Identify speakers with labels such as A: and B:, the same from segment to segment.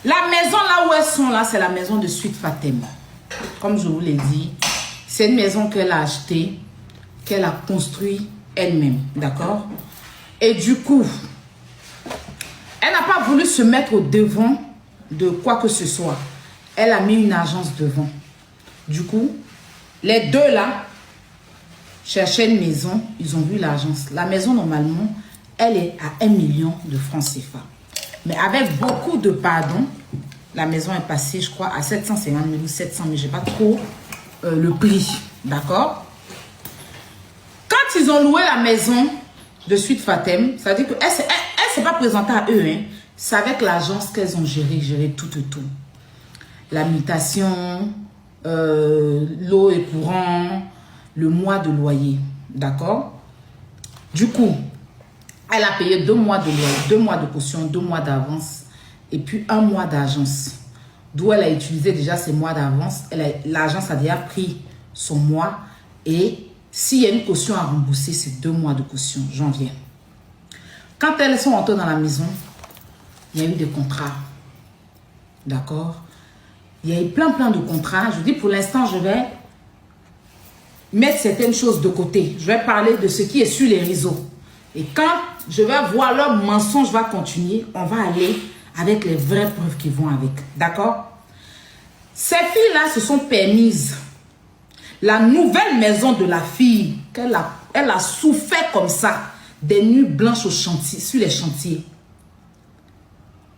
A: La maison là où elles sont là, c'est la maison de Suite Fatem. Comme je vous l'ai dit, c'est une maison qu'elle a achetée, qu'elle a construite elle-même, d'accord? Et du coup, elle n'a pas voulu se mettre au devant de quoi que ce soit. Elle a mis une agence devant. Du coup, les deux là cherchaient une maison, ils ont vu l'agence. La maison, normalement, elle est à 1 million de francs CFA. Mais avec beaucoup de pardon, la maison est passée, je crois, à 750 000 ou 700 000. Je n'ai pas trop le prix. D'accord? Quand ils ont loué la maison de Suite Fatem, ça veut dire qu'elle ne s'est pas présentée à eux. Hein. C'est avec l'agence qu'elles ont géré tout. La mutation, l'eau et courant, le mois de loyer. D'accord? Du coup, elle a payé 2 mois de loyer, 2 mois de caution, 2 mois d'avance et puis 1 mois d'agence. D'où elle a utilisé déjà ces mois d'avance. L'agence a déjà pris son mois et s'il y a une caution à rembourser, c'est 2 mois de caution. J'en viens. Quand elles sont entrées dans la maison, il y a eu des contrats. D'accord? Il y a eu plein de contrats. Je dis pour l'instant, je vais mettre certaines choses de côté. Je vais parler de ce qui est sur les réseaux. Et quand je vais voir leur mensonge va continuer, on va aller avec les vraies preuves qui vont avec. D'accord? Ces filles-là se sont permises. La nouvelle maison de la fille, elle a souffert comme ça, des nuits blanches au chantier, sur les chantiers.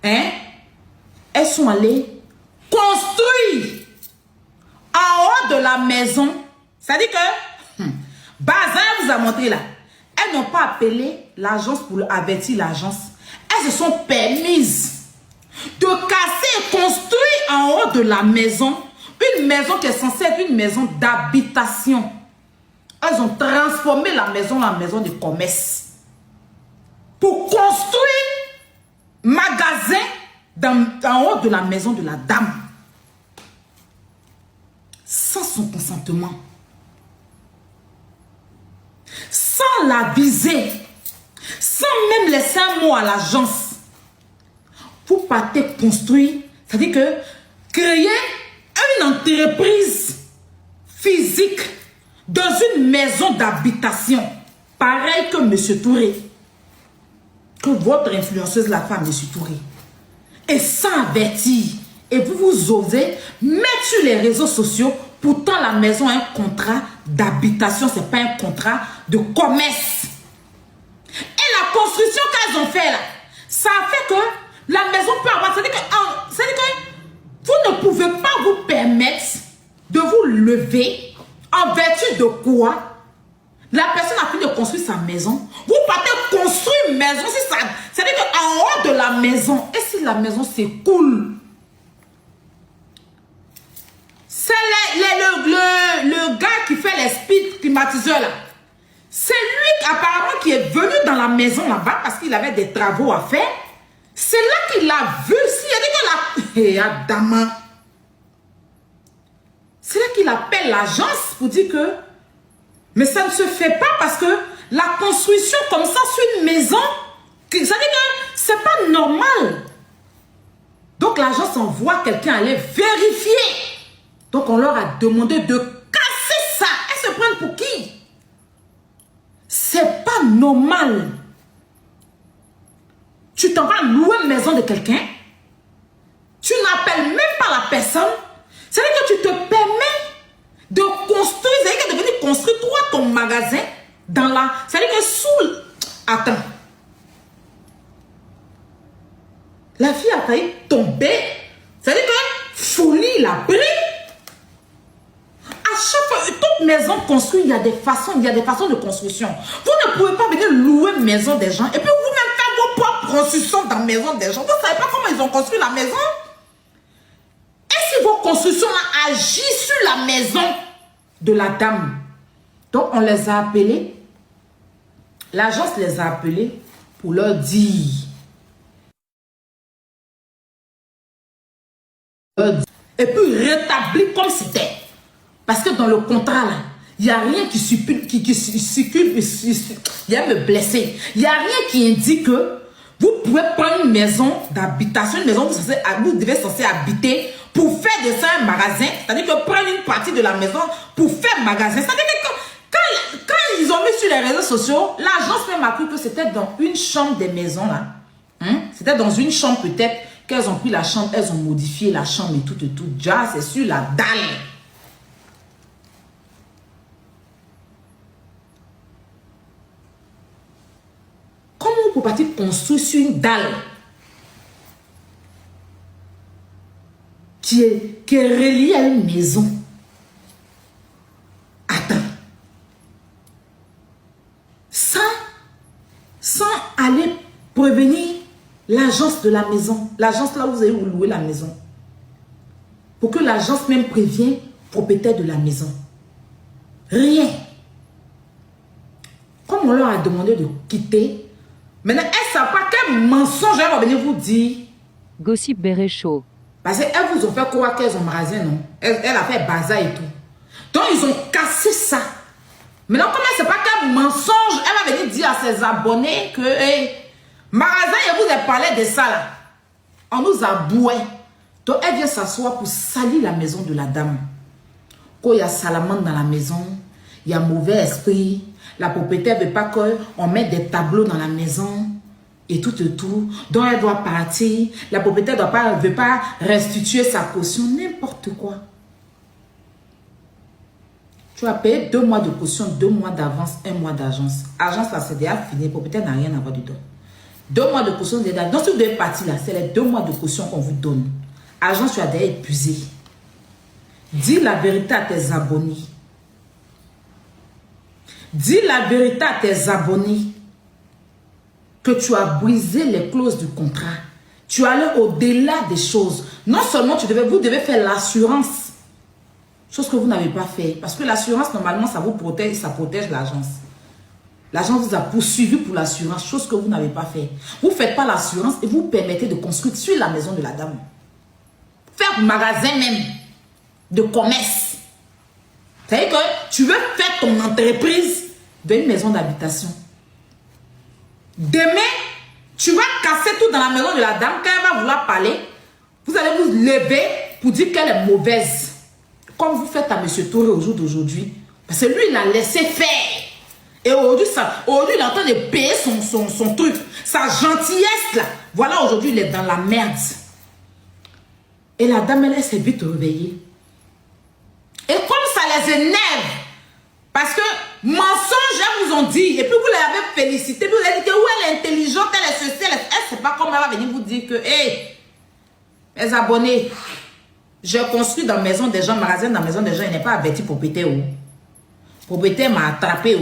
A: Hein? Elles sont allées construire en haut de la maison. C'est-à-dire que Bazin vous a montré là. Elles n'ont pas appelé l'agence pour avertir l'agence. Elles se sont permises de casser et construire en haut de la maison une maison qui est censée être une maison d'habitation. Elles ont transformé la maison en maison de commerce pour construire magasin en haut de la maison de la dame sans son consentement, sans la viser, sans même laisser un mot à l'agence. Vous partez construire, c'est-à-dire que créer une entreprise physique dans une maison d'habitation, pareil que M. Touré, que votre influenceuse la femme, M. Touré, et sans avertir, et vous osez mettre sur les réseaux sociaux, pourtant la maison a un contrat d'habitation, ce n'est pas un contrat de commerce. Et la construction qu'elles ont fait là, ça a fait que la maison peut avoir, c'est-à-dire que vous ne pouvez pas vous permettre de vous lever en vertu de quoi la personne a fini de construire sa maison. Vous partez construire une maison, c'est-à-dire qu'en haut de la maison, et si la maison s'écoule, c'est le gars qui fait les speed climatiseurs là. C'est lui apparemment qui est venu dans la maison là-bas parce qu'il avait des travaux à faire. C'est là qu'il a vu. C'est là qu'il appelle l'agence pour dire que mais ça ne se fait pas parce que la construction comme ça sur une maison, ça veut dire que c'est pas normal. Donc l'agence envoie quelqu'un aller vérifier. Donc on leur a demandé de casser ça. Elles se prennent pour qui? C'est pas normal. Tu t'en vas louer une maison de quelqu'un. Tu n'appelles même pas la personne. C'est-à-dire que tu te permets de construire. C'est-à-dire que de venir construire toi ton magasin dans la... C'est-à-dire que sous... Attends. La fille a failli tomber. C'est-à-dire que folie l'a pris. À chaque fois, toute maison construite, il y a des façons de construction. Vous ne pouvez pas venir louer une maison des gens et puis vous-même faire vos propres constructions dans la maison des gens. Vous ne savez pas comment ils ont construit la maison? Et si vos constructions agissent sur la maison de la dame? Donc on les a appelés. L'agence les a appelés pour leur dire. Et puis rétablir comme c'était. Parce que dans le contrat, là, il n'y a rien qui circule, il y a me blesser. Il n'y a rien qui indique que vous pouvez prendre une maison d'habitation, une maison où vous devez censé habiter pour faire de ça un magasin. C'est-à-dire que prendre une partie de la maison pour faire magasin. C'est-à-dire que quand ils ont mis sur les réseaux sociaux, l'agence même a cru que c'était dans une chambre des maisons là. C'était dans une chambre peut-être qu'elles ont pris la chambre, elles ont modifié la chambre et tout. Déjà, c'est sur la dalle. Comment vous pouvez construire sur une dalle qui est reliée à une maison? Attends. Sans aller prévenir l'agence de la maison, l'agence là où vous allez vous louer la maison, pour que l'agence même prévienne le propriétaire de la maison. Rien. Comme on leur a demandé de quitter, maintenant, elle ne sait pas quel mensonge elle va venir vous dire.
B: Gossip Beret Show.
A: Parce qu'elles vous ont fait croire qu'elles ont magasin, non? Elle a fait bazar et tout. Donc, ils ont cassé ça. Maintenant, comme elle ne sait pas quel mensonge, elle va venir dire à ses abonnés que, hey, magasin, elle vous a parlé de ça là. On nous a boué. Donc, elle vient s'asseoir pour salir la maison de la dame. Quand il y a salamandre dans la maison, il y a mauvais esprit. La propriétaire ne veut pas qu'on mette des tableaux dans la maison et tout. Donc, elle doit partir. La propriétaire ne veut pas restituer sa caution. N'importe quoi. Tu as payé 2 mois de caution, 2 mois d'avance, 1 mois d'agence. Agence, là, c'est déjà fini. Propriétaire n'a rien à voir dedans. 2 mois de caution, déjà. Donc, si vous devez partir là, c'est les 2 mois de caution qu'on vous donne. Agence, tu as déjà épuisé. Dis la vérité à tes abonnés. Dis la vérité à tes abonnés que tu as brisé les clauses du contrat. Tu es allé au-delà des choses. Non seulement vous devez faire l'assurance. Chose que vous n'avez pas fait. Parce que l'assurance, normalement, ça vous protège, ça protège l'agence. L'agence vous a poursuivi pour l'assurance, chose que vous n'avez pas fait. Vous ne faites pas l'assurance et vous permettez de construire sur la maison de la dame. Faire magasin même de commerce. C'est-à-dire que tu veux faire ton entreprise d'une maison d'habitation. Demain, tu vas casser tout dans la maison de la dame. Quand elle va vouloir parler, vous allez vous lever pour dire qu'elle est mauvaise. Comme vous faites à M. Touré au jour d'aujourd'hui. Parce que lui, il a laissé faire. Et aujourd'hui, il est en train de payer son truc. Sa gentillesse, là. Voilà, aujourd'hui, il est dans la merde. Et la dame, elle s'est vite réveillée. Et comme ça les énerve, parce que mensonges, elles vous ont dit, et puis vous l'avez félicité, vous avez dit que oui, elle est intelligente, elle est ceci, elle ne sait pas comment elle va venir vous dire que, hé, mes abonnés, je construis dans la maison des gens, magasin dans la maison des gens, il n'est pas averti propriétaire. Propriétaire m'a attrapé.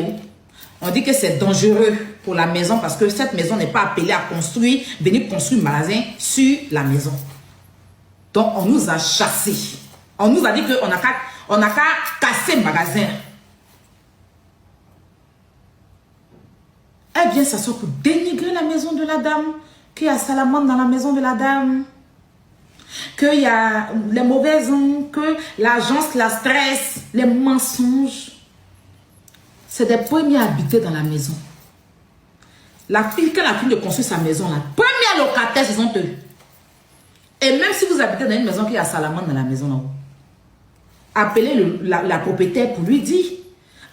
A: On dit que c'est dangereux pour la maison parce que cette maison n'est pas appelée à construire, venir construire un magasin sur la maison. Donc on nous a chassés. On nous a dit qu'on n'a qu'à casser le magasin. Elle vient s'asseoir pour dénigrer la maison de la dame, qu'il y a salamandre dans la maison de la dame, qu'il y a les mauvaises ondes, que l'agence la stresse, les mensonges. C'est des premiers habités dans la maison. La fille, quand la fille de construire sa maison, la première locataire, ce sont eux. Et même si vous habitez dans une maison qui a salamandre dans la maison là-haut, appelez la propriétaire pour lui dire,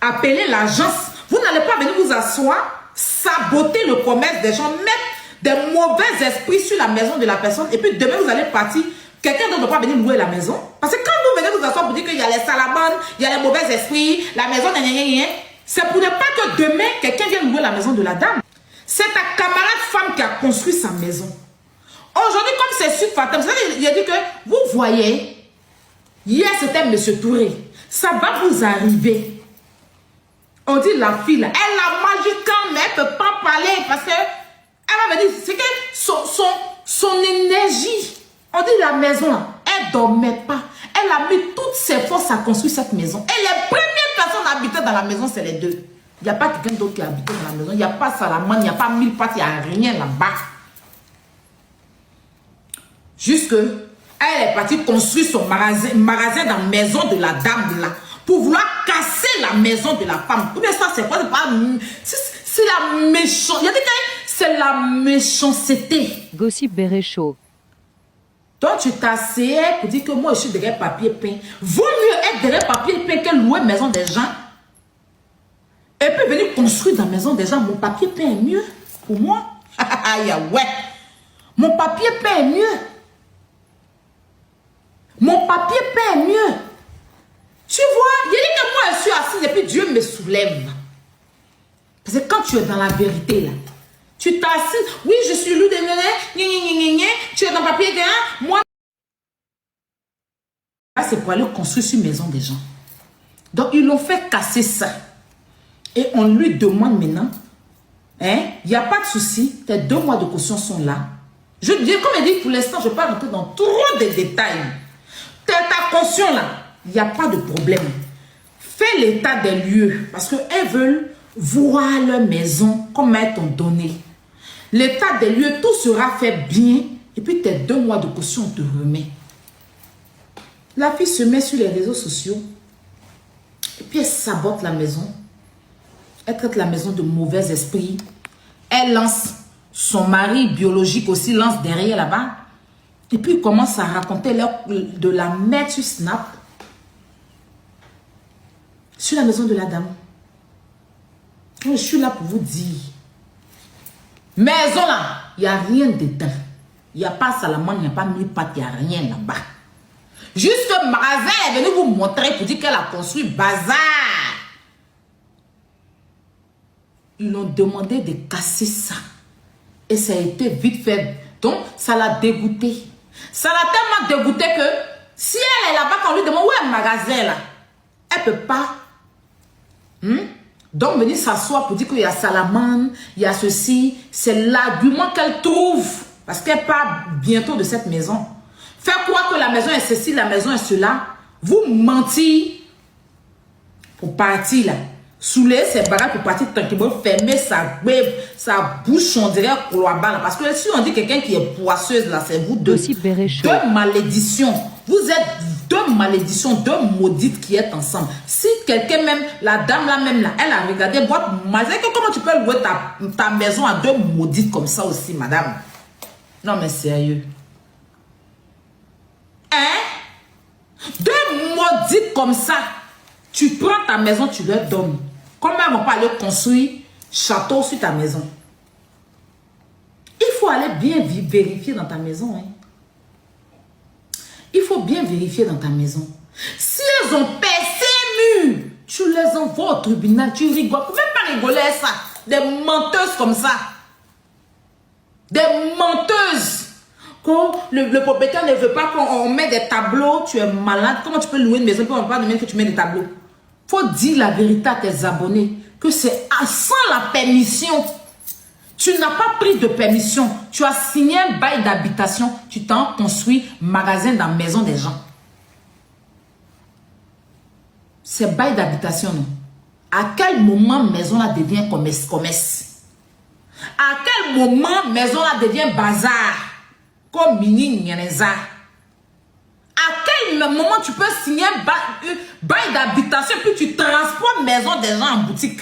A: appelez l'agence. Vous n'allez pas venir vous asseoir, saboter le commerce des gens, mettre des mauvais esprits sur la maison de la personne, et puis demain vous allez partir, quelqu'un d'autre ne va pas venir louer la maison. Parce que quand vous venez vous asseoir pour dire qu'il y a les salamandres, il y a les mauvais esprits, la maison, c'est pour ne pas que demain quelqu'un vienne louer la maison de la dame. C'est ta camarade femme qui a construit sa maison. Aujourd'hui, comme c'est sur Fatem, il a dit que, vous voyez, hier c'était M. Touré, ça va vous arriver. On dit la fille, là, elle a magique quand même, elle ne peut pas parler parce que elle va venir, c'est que son énergie, on dit la maison, là, elle ne dormait pas. Elle a mis toutes ses forces à construire cette maison. Et les premières personnes à habiter dans la maison, c'est les deux. Il n'y a pas quelqu'un d'autre qui habite dans la maison. Il n'y a pas salamandre, il n'y a pas 1000 pattes, il n'y a rien là-bas. Jusque, elle est partie construire son magasin dans la maison de la dame là. Pour vouloir casser la maison de la femme. Mais ça, c'est quoi? C'est la méchante. Il y a des cas, C'est la méchanceté.
B: Gossip Beret Show.
A: Donc tu t'asseyais pour dire que moi je suis derrière papier peint. Vaut mieux être derrière papier peint que louer maison des gens. Et puis venir construire dans la maison des gens. Mon papier peint est mieux pour moi. Aïe, ouais. Mon papier peint est mieux. Mon papier peint est mieux. Tu vois, il dit que moi je suis assise et puis Dieu me soulève. Parce que quand tu es dans la vérité là, tu t'assises, oui je suis loup de néné, tu es dans le papier de moi. Là c'est pour aller construire sur maison des gens. Donc ils l'ont fait casser ça. Et on lui demande maintenant, hein, il n'y a pas de souci, tes 2 mois de caution sont là. Je dis, comme elle dit, pour l'instant, je ne vais pas rentrer dans trop de détails. Ta caution là, il n'y a pas de problème. Fais l'état des lieux, parce qu'elles veulent voir leur maison comme elles t'ont donné. L'état des lieux, tout sera fait bien, et puis tes 2 mois de caution, on te remet. La fille se met sur les réseaux sociaux, et puis elle sabote la maison. Elle traite la maison de mauvais esprit. Elle lance son mari biologique aussi, lance derrière là-bas. Et puis il commence à raconter de la merde sur Snap. Sur la maison de la dame. Je suis là pour vous dire. Maison là, il n'y a rien dedans. Il n'y a pas salamandre, il n'y a pas mille pattes, il n'y a rien là-bas. Juste le magasin est venu vous montrer pour dire qu'elle a construit bazar. Ils l'ont demandé de casser ça. Et ça a été vite fait. Donc, ça l'a dégoûté. Ça l'a tellement dégoûté que si elle est là-bas, quand on lui demande où est le magasin là, elle ne peut pas. Donc, venir s'asseoir pour dire qu'il y a salamandre, il y a ceci. C'est l'argument qu'elle trouve. Parce qu'elle part bientôt de cette maison. Faire croire que la maison est ceci, la maison est cela. Vous mentir pour partir là. Soulever ses bagages pour partir tranquillement, fermer sa bouche, on dirait cloaban. Parce que si on dit quelqu'un qui est poisseuse, là, c'est vous deux. Deux malédictions. Vous êtes 2 malédictions, 2 maudites qui êtes ensemble. Si quelqu'un même, la dame là même, là, elle a regardé votre magasin, comment tu peux louer ta maison à 2 maudites comme ça aussi, madame? Non, mais sérieux. Hein? 2 maudites comme ça. Tu prends ta maison, tu leur donnes. Comment elles ne vont pas aller construire château sur ta maison? Il faut aller bien vérifier dans ta maison. Hein. Il faut bien vérifier dans ta maison. Si elles ont percé mur, tu les envoies au tribunal, tu rigoles. Tu ne peux même pas rigoler ça. Des menteuses comme ça. Des menteuses. Quand le propriétaire ne veut pas qu'on mette des tableaux, tu es malade. Comment tu peux louer une maison pour ne pas demander que tu mets des tableaux? Faut dire la vérité à tes abonnés que c'est sans la permission. Tu n'as pas pris de permission. Tu as signé un bail d'habitation. Tu t'en construis magasin dans la maison des gens. C'est bail d'habitation, non? À quel moment maison là devient commerce? À quel moment maison là devient bazar? Comme mini nyaneza. À quel moment tu peux signer un bail d'habitation puis tu transportes maison des gens en boutique?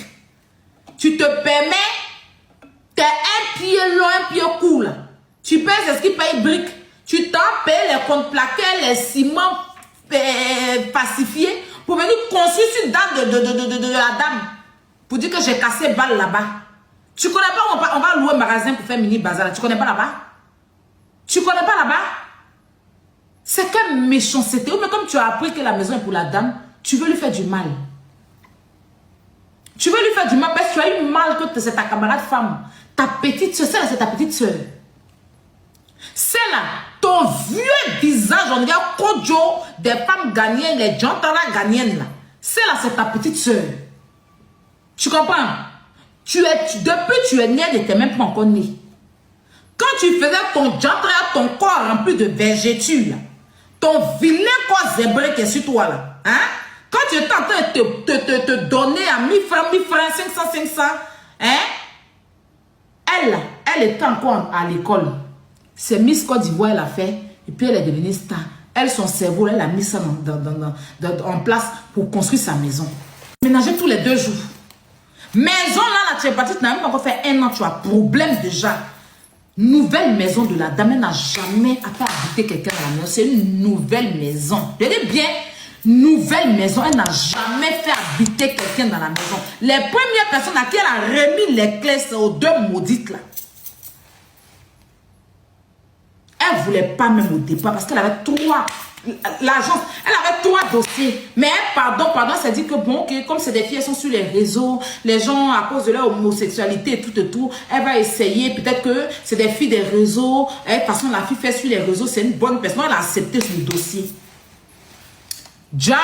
A: Tu te permets, tu es un pied long, un pied court. Tu payes ce qui paye briques. Tu t'en payes les contreplaqués, les ciments pacifiés pour venir construire une dame de la dame. Pour dire que j'ai cassé balle là-bas. Tu connais pas, on va louer un magasin pour faire mini bazar. Tu connais pas là-bas? Tu connais pas là-bas? C'est quelle méchanceté. Mais comme tu as appris que la maison est pour la dame, tu veux lui faire du mal. Tu veux lui faire du mal parce que tu as eu mal que c'est ta camarade femme. Ta petite soeur, c'est ta petite soeur. C'est là, ton vieux visage, on dirait Kodjo, des femmes ghanéennes, les Jantara ghanéennes là. C'est là, c'est ta petite soeur. Tu comprends? Depuis tu es né, tu n'étais même pas encore né. Quand tu faisais ton Jantara, ton corps rempli de végétures, ton vilain corps zébré qui est sur toi là, hein? Quand tu es en train de te donner à 1000 francs, 500, hein? Elle était encore à l'école. C'est Miss Côte d'Ivoire, elle a fait. Et puis elle est devenue star. Elle, son cerveau, elle a mis ça en place pour construire sa maison. Ménager tous les 2 jours. Maison là, tu es parti, tu n'as même pas encore fait 1 an, tu as problème déjà. Nouvelle maison de la dame, elle n'a jamais fait habiter quelqu'un dans la maison. C'est une nouvelle maison. Je dis bien, nouvelle maison, elle n'a jamais fait habiter quelqu'un dans la maison. Les premières personnes à qui elle a remis les clés, c'est aux 2 maudites là. Elle ne voulait pas même au départ parce qu'elle avait 3. L'agence, elle avait 3 dossiers. Mais pardon, c'est dit que bon, que comme c'est des filles, elles sont sur les réseaux, les gens, à cause de leur homosexualité et tout, elle va essayer, peut-être que c'est des filles des réseaux. De toute façon, la fille fait sur les réseaux, c'est une bonne personne. Elle a accepté ce dossier. Ja,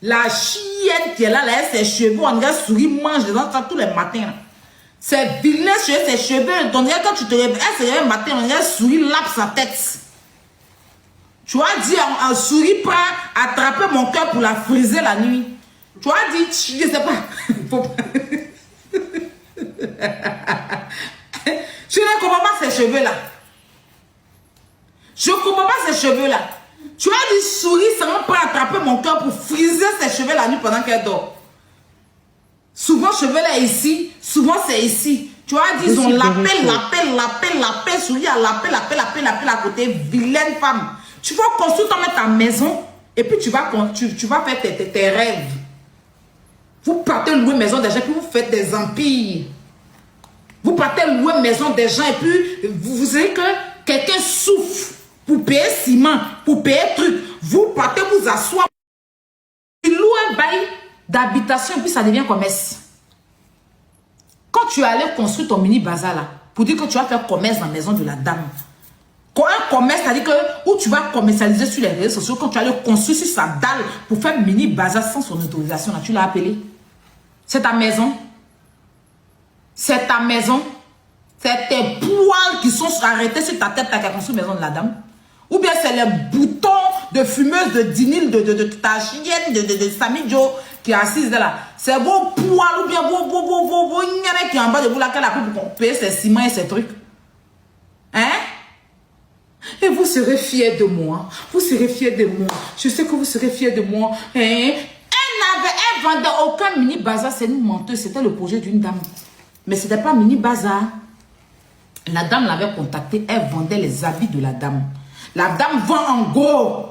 A: la chienne qui est là, elle, ses cheveux, on dirait souris, mange les enfants tous les matins. Là. C'est vilain sur ses cheveux. On dirait quand tu te réveilles, elle se réveille le matin, on dirait souris lappe sa tête. Tu as dit, un souris prend attraper mon cœur pour la friser la nuit. Tu as dit, je ne sais pas. Faut pas. Je ne comprends pas ces cheveux-là. Je ne comprends pas ces cheveux-là. Tu as dit, souris, ça va prendre attraper mon cœur pour friser ses cheveux la nuit pendant qu'elle dort. Souvent, cheveux là ici, souvent c'est ici. Tu as dit, ils ont lapé, souris à lapé à côté. Vilaine femme. Tu vas construire ta maison et puis tu vas faire tes rêves. Vous partez louer maison des gens et puis vous faites des empires. Vous partez louer maison des gens et puis vous savez que quelqu'un souffre pour payer ciment, pour payer truc. Vous partez vous asseoir. Tu loues un bail d'habitation et puis ça devient commerce. Quand tu allais construire ton mini bazar là, pour dire que tu vas faire commerce dans la maison de la dame. Quand un commerce, c'est-à-dire que où tu vas commercialiser sur les réseaux sociaux, quand tu as le construire sur sa dalle pour faire mini bazar sans son autorisation, là, tu l'as appelé. C'est ta maison. C'est ta maison. C'est tes poils qui sont arrêtés sur ta tête, qui a construit la maison de la dame. Ou bien c'est les boutons de fumeuse de Dinil, de ta chienne, de Samidjo qui est assise là. C'est vos poils ou bien vos qui est en bas de vous là, qu'elle a pu pour payer ses ciments et ses trucs. Hein? Et vous serez fiers de moi. Vous serez fiers de moi. Je sais que vous serez fiers de moi. Hein? Elle vendait aucun mini bazar. C'est une menteuse. C'était le projet d'une dame. Mais ce n'était pas mini bazar. La dame l'avait contactée. Elle vendait les habits de la dame. La dame vend en gros.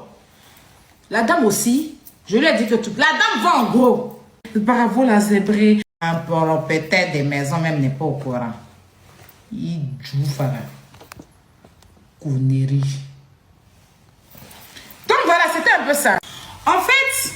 A: La dame aussi. Je lui ai dit que tout. La dame vend en gros. Bravo la zébrée. Un propriétaire des maisons même n'est pas au courant. Il joue fara. Donc voilà, c'était un peu ça. En fait,